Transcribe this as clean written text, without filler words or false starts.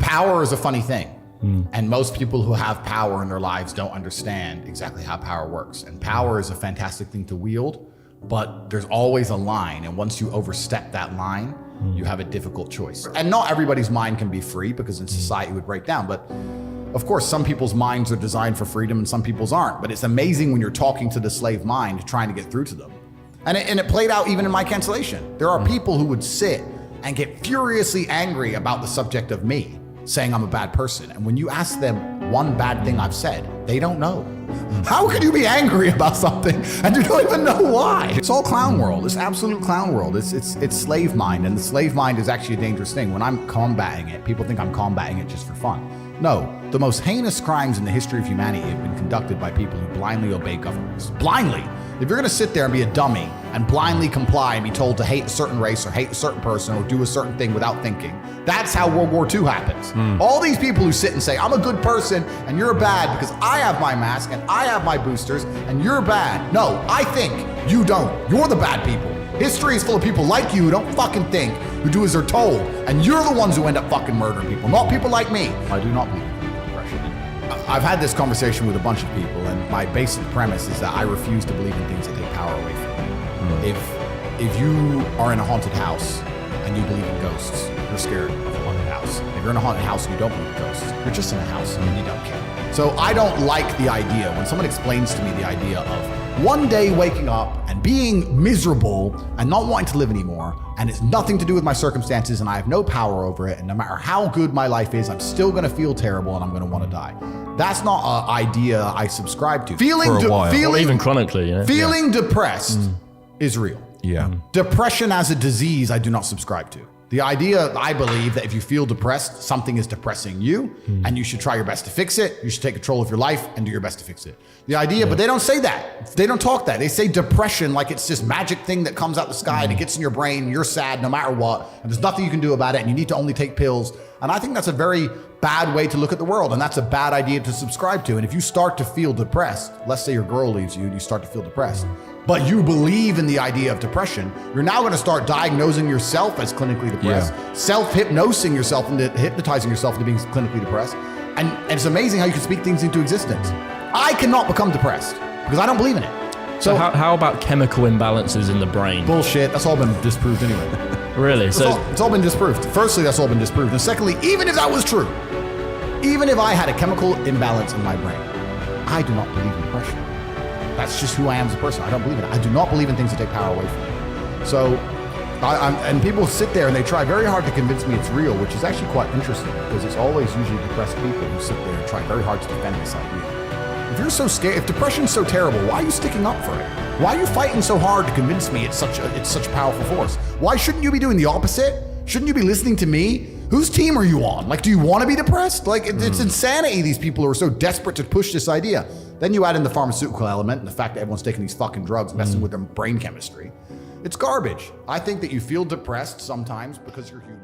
Power is a funny thing. And most people who have power in their lives don't understand exactly how power works. And power is a fantastic thing to wield, but there's always a line. And once you overstep that line, you have a difficult choice. And not everybody's mind can be free, because in society it would break down. But of course, some people's minds are designed for freedom and some people's aren't. But it's amazing when you're talking to the slave mind, trying to get through to them. And it played out even in my cancellation. There are people who would sit and get furiously angry about the subject of me, saying I'm a bad person. And when you ask them one bad thing I've said, they don't know. How could you be angry about something and you don't even know why? It's all clown world. It's absolute clown world. It's slave mind, and the slave mind is actually a dangerous thing. When I'm combating it, people think I'm combating it just for fun. No, the most heinous crimes in the history of humanity have been conducted by people who blindly obey governments. Blindly. If you're gonna sit there and be a dummy and blindly comply and be told to hate a certain race or hate a certain person or do a certain thing without thinking, that's how World War II happens. All these people who sit and say, I'm a good person and you're bad because I have my mask and I have my boosters and you're bad. No, I think, you don't. You're the bad people. History is full of people like you who don't fucking think, who do as they're told, and you're the ones who end up fucking murdering people, not people like me. I do not believe in depression. I've had this conversation with a bunch of people, and my basic premise is that I refuse to believe in things that take power away from you. If you are in a haunted house and you believe in ghosts, you're scared of a haunted house. If you're in a haunted house and you don't believe in ghosts, you're just in a house and you don't care. So I don't like the idea, when someone explains to me the idea of one day waking up and being miserable and not wanting to live anymore, and it's nothing to do with my circumstances and I have no power over it, and no matter how good my life is, I'm still gonna feel terrible and I'm gonna wanna die. That's not an idea I subscribe to. For a while. Or even chronically, you know? Feeling depressed is real. Yeah. Depression as a disease, I do not subscribe to. The idea, I believe, that if you feel depressed, something is depressing you, and you should try your best to fix it. You should take control of your life and do your best to fix it. The idea, but they don't say that. They don't talk that. They say depression like it's this magic thing that comes out the sky and it gets in your brain and you're sad no matter what, and there's nothing you can do about it and you need to only take pills. And I think that's a very bad way to look at the world, and that's a bad idea to subscribe to. And if you start to feel depressed, let's say your girl leaves you and you start to feel depressed, but you believe in the idea of depression, you're now gonna start diagnosing yourself as clinically depressed, self-hypnosing yourself into hypnotizing yourself into being clinically depressed. And it's amazing how you can speak things into existence. I cannot become depressed because I don't believe in it. So how about chemical imbalances in the brain? Bullshit, that's all been disproved anyway. Really? It's all been disproved. Firstly, that's all been disproved. And secondly, even if that was true, even if I had a chemical imbalance in my brain, I do not believe in depression. That's just who I am as a person. I don't believe in it. I do not believe in things that take power away from me. So, and people sit there and they try very hard to convince me it's real, which is actually quite interesting because it's always usually depressed people who sit there and try very hard to defend this idea. If you're so scared, if depression's so terrible, why are you sticking up for it? Why are you fighting so hard to convince me it's such a powerful force? Why shouldn't you be doing the opposite? Shouldn't you be listening to me? Whose team are you on? Like, do you want to be depressed? Like, it's insanity, these people who are so desperate to push this idea. Then you add in the pharmaceutical element and the fact that everyone's taking these fucking drugs, messing with their brain chemistry. It's garbage. I think that you feel depressed sometimes because you're human.